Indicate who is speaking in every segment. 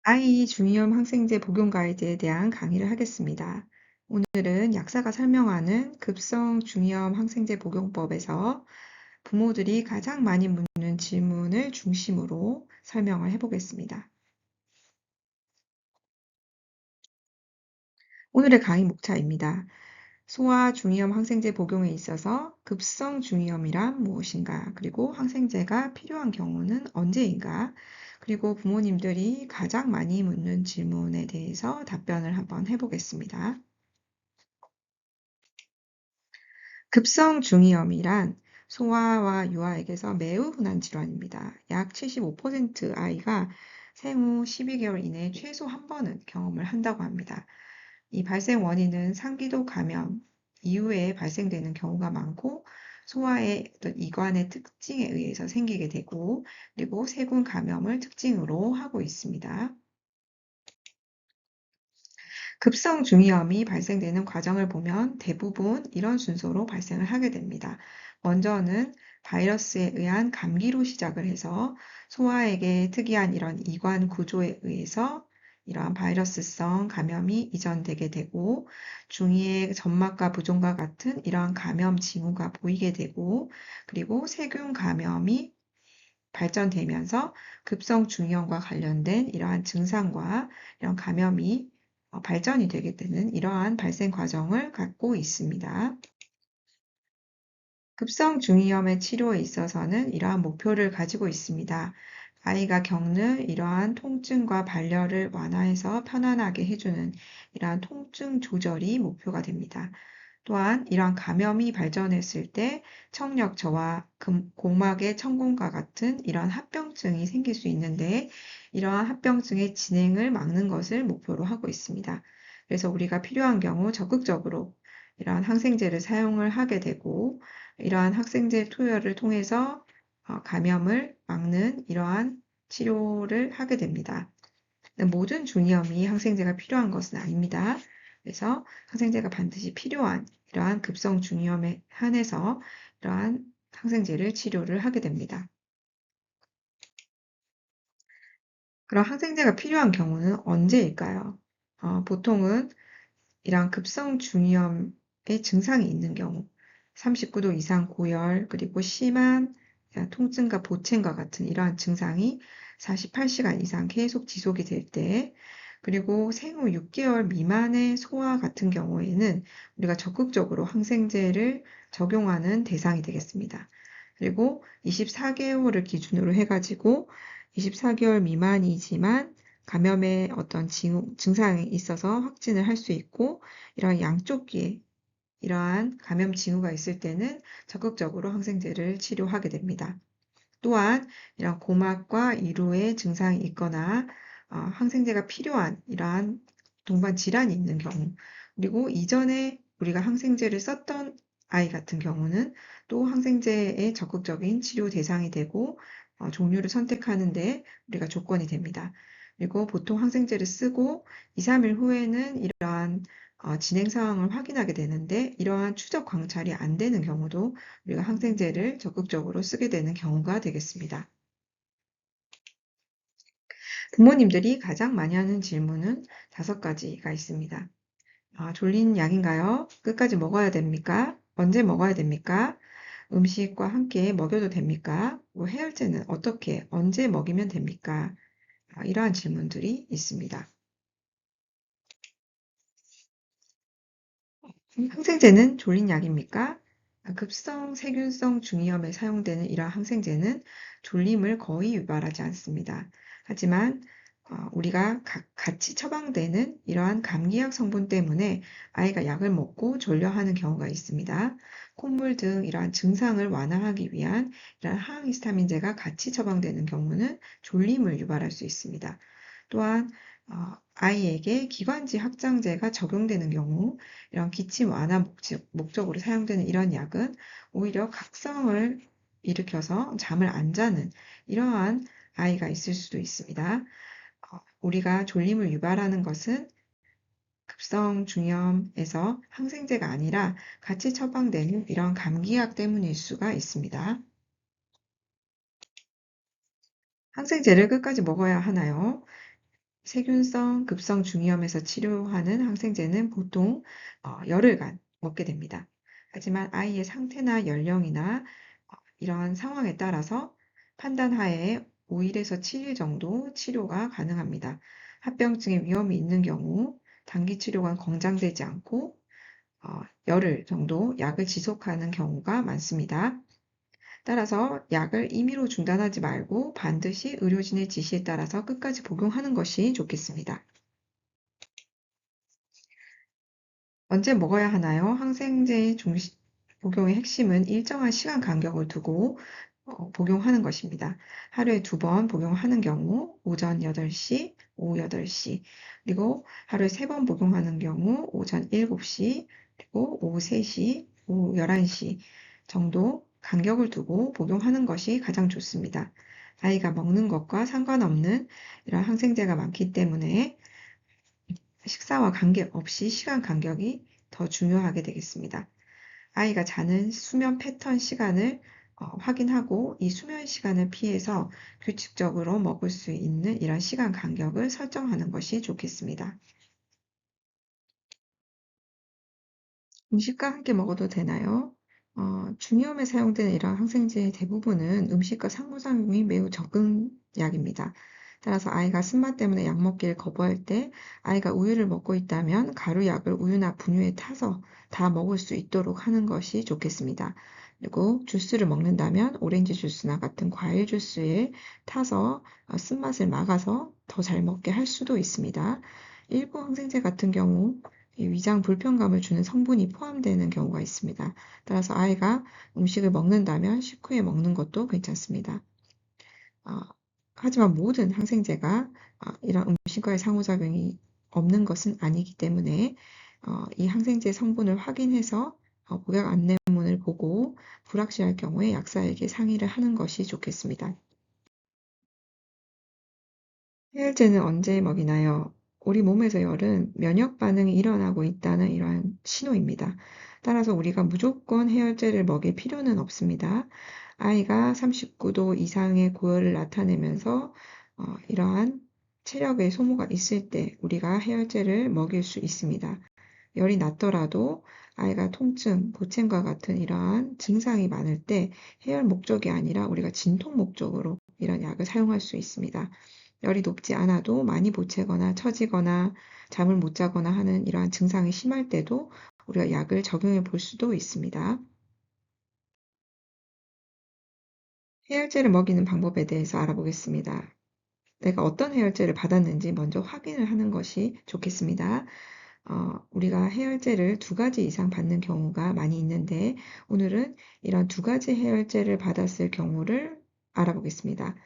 Speaker 1: 아이 중이염 항생제 복용 가이드에 대한 강의를 하겠습니다. 오늘은 약사가 설명하는 급성 중이염 항생제 복용법에서 부모들이 가장 많이 묻는 질문을 중심으로 설명을 해보겠습니다. 오늘의 강의 목차입니다. 소아 중이염 항생제 복용에 있어서 급성 중이염이란 무엇인가, 그리고 항생제가 필요한 경우는 언제인가, 그리고 부모님들이 가장 많이 묻는 질문에 대해서 답변을 한번 해보겠습니다. 급성 중이염이란 소아와 유아에게서 매우 흔한 질환입니다. 약 75% 아이가 생후 12개월 이내에 최소 한 번은 경험을 한다고 합니다. 이 발생 원인은 상기도 감염 이후에 발생되는 경우가 많고, 소아의 어떤 이관의 특징에 의해서 생기게 되고, 그리고 세균 감염을 특징으로 하고 있습니다. 급성 중이염이 발생되는 과정을 보면 대부분 이런 순서로 발생을 하게 됩니다. 먼저는 바이러스에 의한 감기로 시작을 해서 소아에게 특이한 이런 이관 구조에 의해서 이러한 바이러스성 감염이 이전되게 되고, 중이의 점막과 부종과 같은 이러한 감염 징후가 보이게 되고, 그리고 세균 감염이 발전되면서 급성 중이염과 관련된 이러한 증상과 이런 감염이 발전이 되게 되는 이러한 발생 과정을 갖고 있습니다. 급성 중이염의 치료에 있어서는 이러한 목표를 가지고 있습니다. 아이가 겪는 이러한 통증과 발열을 완화해서 편안하게 해주는 이러한 통증 조절이 목표가 됩니다. 또한 이러한 감염이 발전했을 때 청력 저하, 고막의 천공과 같은 이러한 합병증이 생길 수 있는데, 이러한 합병증의 진행을 막는 것을 목표로 하고 있습니다. 그래서 우리가 필요한 경우 적극적으로 이러한 항생제를 사용을 하게 되고, 이러한 항생제 투여를 통해서 감염을 막는 이러한 치료를 하게 됩니다. 모든 중이염이 항생제가 필요한 것은 아닙니다. 그래서 항생제가 반드시 필요한 이러한 급성 중이염에 한해서 이러한 항생제를 치료를 하게 됩니다. 그럼 항생제가 필요한 경우는 언제일까요? 보통은 이러한 급성 중이염의 증상이 있는 경우, 39도 이상 고열, 그리고 심한 통증과 보채과 같은 이러한 증상이 48시간 이상 계속 지속이 될 때, 그리고 생후 6개월 미만의 소아 같은 경우에는 우리가 적극적으로 항생제를 적용하는 대상이 되겠습니다. 그리고 24개월을 기준으로 해가지고 24개월 미만이지만 감염의 어떤 증상이 있어서 확진을 할 수 있고, 이러한 양쪽 귀에 이러한 감염 징후가 있을 때는 적극적으로 항생제를 치료하게 됩니다. 또한 이런 고막과 이루의 증상이 있거나 항생제가 필요한 이러한 동반 질환이 있는 경우, 그리고 이전에 우리가 항생제를 썼던 아이 같은 경우는 또 항생제의 적극적인 치료 대상이 되고, 종류를 선택하는데 우리가 조건이 됩니다. 그리고 보통 항생제를 쓰고 2, 3일 후에는 이러한 진행 상황을 확인하게 되는데, 이러한 추적 관찰이 안 되는 경우도 우리가 항생제를 적극적으로 쓰게 되는 경우가 되겠습니다. 부모님들이 가장 많이 하는 질문은 5가지가 있습니다. 졸린 약인가요? 끝까지 먹어야 됩니까? 언제 먹어야 됩니까? 음식과 함께 먹여도 됩니까? 해열제는 어떻게, 언제 먹이면 됩니까? 이러한 질문들이 있습니다. 항생제는 졸린 약입니까? 급성 세균성 중이염에 사용되는 이러한 항생제는 졸림을 거의 유발하지 않습니다. 하지만 우리가 같이 처방되는 이러한 감기약 성분 때문에 아이가 약을 먹고 졸려하는 경우가 있습니다. 콧물 등 이러한 증상을 완화하기 위한 이러한 항히스타민제가 같이 처방되는 경우는 졸림을 유발할 수 있습니다. 또한 아이에게 기관지 확장제가 적용되는 경우, 이런 기침 완화 목적으로 사용되는 이런 약은 오히려 각성을 일으켜서 잠을 안 자는 이러한 아이가 있을 수도 있습니다. 우리가 졸림을 유발하는 것은 급성 중이염에서 항생제가 아니라 같이 처방되는 이런 감기약 때문일 수가 있습니다. 항생제를 끝까지 먹어야 하나요? 세균성 급성 중이염에서 치료하는 항생제는 보통 열흘간 먹게 됩니다. 하지만 아이의 상태나 연령이나 이러한 상황에 따라서 판단하에 5일에서 7일 정도 치료가 가능합니다. 합병증의 위험이 있는 경우 단기 치료가 권장되지 않고 열흘 정도 약을 지속하는 경우가 많습니다. 따라서 약을 임의로 중단하지 말고 반드시 의료진의 지시에 따라서 끝까지 복용하는 것이 좋겠습니다. 언제 먹어야 하나요? 항생제 복용의 핵심은 일정한 시간 간격을 두고 복용하는 것입니다. 하루에 2번 복용하는 경우 오전 8시, 오후 8시, 그리고 하루에 3번 복용하는 경우 오전 7시, 그리고 오후 3시, 오후 11시 정도 간격을 두고 복용하는 것이 가장 좋습니다. 아이가 먹는 것과 상관없는 이런 항생제가 많기 때문에 식사와 관계없이 시간 간격이 더 중요하게 되겠습니다. 아이가 자는 수면 패턴 시간을 확인하고 이 수면 시간을 피해서 규칙적으로 먹을 수 있는 이런 시간 간격을 설정하는 것이 좋겠습니다. 음식과 함께 먹어도 되나요? 중이염에 사용되는 이런 항생제의 대부분은 음식과 상호작용이 매우 적은 약입니다. 따라서 아이가 쓴맛 때문에 약 먹기를 거부할 때 아이가 우유를 먹고 있다면 가루약을 우유나 분유에 타서 다 먹을 수 있도록 하는 것이 좋겠습니다. 그리고 주스를 먹는다면 오렌지 주스나 같은 과일 주스에 타서 쓴맛을 막아서 더 잘 먹게 할 수도 있습니다. 일부 항생제 같은 경우 위장 불편감을 주는 성분이 포함되는 경우가 있습니다. 따라서 아이가 음식을 먹는다면 식후에 먹는 것도 괜찮습니다. 하지만 모든 항생제가 이런 음식과의 상호작용이 없는 것은 아니기 때문에 이 항생제 성분을 확인해서 복약 안내문을 보고 불확실할 경우에 약사에게 상의를 하는 것이 좋겠습니다. 해열제는 언제 먹이나요? 우리 몸에서 열은 면역 반응이 일어나고 있다는 이러한 신호입니다. 따라서 우리가 무조건 해열제를 먹일 필요는 없습니다. 아이가 39도 이상의 고열을 나타내면서 이러한 체력의 소모가 있을 때 우리가 해열제를 먹일 수 있습니다. 열이 낮더라도 아이가 통증, 보채과 같은 이러한 증상이 많을 때 해열 목적이 아니라 우리가 진통 목적으로 이런 약을 사용할 수 있습니다. 열이 높지 않아도 많이 보채거나 처지거나 잠을 못 자거나 하는 이러한 증상이 심할 때도 우리가 약을 적용해 볼 수도 있습니다. 해열제를 먹이는 방법에 대해서 알아보겠습니다. 내가 어떤 해열제를 받았는지 먼저 확인을 하는 것이 좋겠습니다. 우리가 해열제를 2가지 이상 받는 경우가 많이 있는데 오늘은 이런 2가지 해열제를 받았을 경우를 알아보겠습니다.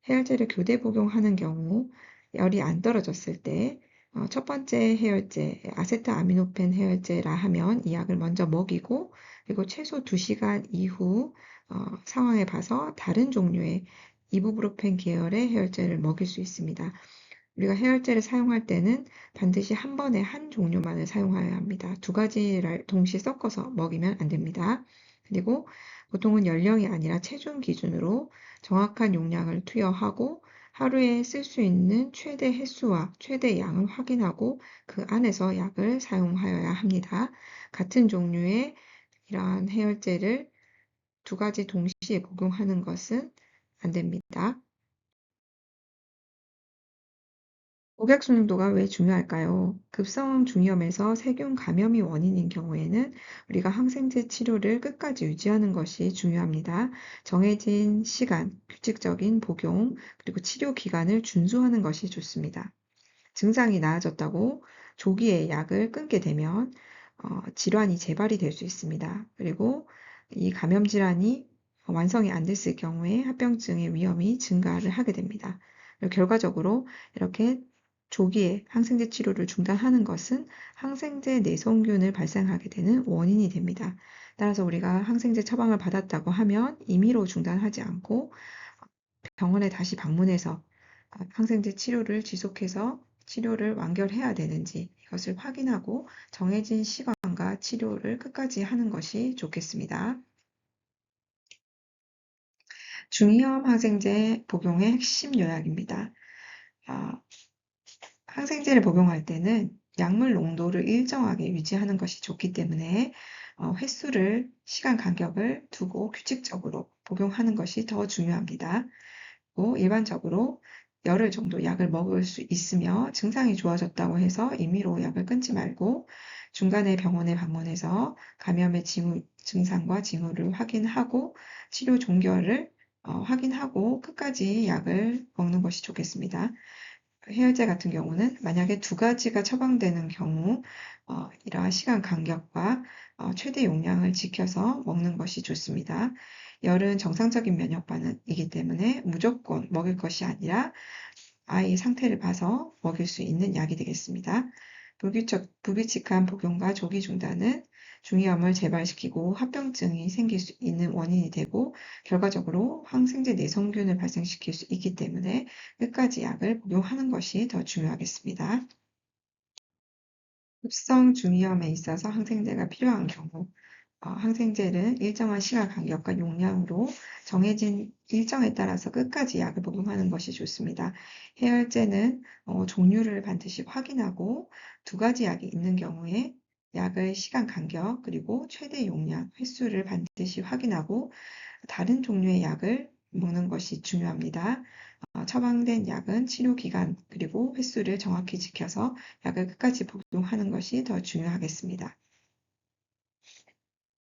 Speaker 1: 해열제를 교대 복용하는 경우 열이 안 떨어졌을 때 첫 번째 해열제, 아세트아미노펜 해열제라 하면 이 약을 먼저 먹이고 그리고 최소 2시간 이후 상황에 봐서 다른 종류의 이부브로펜 계열의 해열제를 먹일 수 있습니다. 우리가 해열제를 사용할 때는 반드시 한 번에 한 종류만을 사용해야 합니다. 2가지를 동시에 섞어서 먹이면 안 됩니다. 그리고 보통은 연령이 아니라 체중 기준으로 정확한 용량을 투여하고 하루에 쓸 수 있는 최대 횟수와 최대 양을 확인하고 그 안에서 약을 사용하여야 합니다. 같은 종류의 이러한 해열제를 2가지 동시에 복용하는 것은 안 됩니다. 복약 순도가 왜 중요할까요? 급성 중이염에서 세균 감염이 원인인 경우에는 우리가 항생제 치료를 끝까지 유지하는 것이 중요합니다. 정해진 시간, 규칙적인 복용, 그리고 치료 기간을 준수하는 것이 좋습니다. 증상이 나아졌다고 조기에 약을 끊게 되면 질환이 재발이 될 수 있습니다. 그리고 이 감염 질환이 완성이 안 됐을 경우에 합병증의 위험이 증가를 하게 됩니다. 결과적으로 이렇게 조기에 항생제 치료를 중단하는 것은 항생제 내성균을 발생하게 되는 원인이 됩니다. 따라서 우리가 항생제 처방을 받았다고 하면 임의로 중단하지 않고 병원에 다시 방문해서 항생제 치료를 지속해서 치료를 완결해야 되는지 이것을 확인하고 정해진 시간과 치료를 끝까지 하는 것이 좋겠습니다. 중이염 항생제 복용의 핵심 요약입니다. 항생제를 복용할 때는 약물 농도를 일정하게 유지하는 것이 좋기 때문에 횟수를, 시간 간격을 두고 규칙적으로 복용하는 것이 더 중요합니다. 또 일반적으로 열흘 정도 약을 먹을 수 있으며 증상이 좋아졌다고 해서 임의로 약을 끊지 말고 중간에 병원에 방문해서 감염의 증상과 징후를 확인하고 치료 종결을 확인하고 끝까지 약을 먹는 것이 좋겠습니다. 해열제 같은 경우는 만약에 두 가지가 처방되는 경우 이러한 시간 간격과 최대 용량을 지켜서 먹는 것이 좋습니다. 열은 정상적인 면역 반응이기 때문에 무조건 먹을 것이 아니라 아이 상태를 봐서 먹일 수 있는 약이 되겠습니다. 불규칙한 복용과 조기 중단은 중이염을 재발시키고 합병증이 생길 수 있는 원인이 되고 결과적으로 항생제 내성균을 발생시킬 수 있기 때문에 끝까지 약을 복용하는 것이 더 중요하겠습니다. 급성 중이염에 있어서 항생제가 필요한 경우 항생제는 일정한 시간 간격과 용량으로 정해진 일정에 따라서 끝까지 약을 복용하는 것이 좋습니다. 해열제는 종류를 반드시 확인하고 두 가지 약이 있는 경우에 약의 시간 간격 그리고 최대 용량, 횟수를 반드시 확인하고 다른 종류의 약을 먹는 것이 중요합니다. 처방된 약은 치료 기간 그리고 횟수를 정확히 지켜서 약을 끝까지 복용하는 것이 더 중요하겠습니다.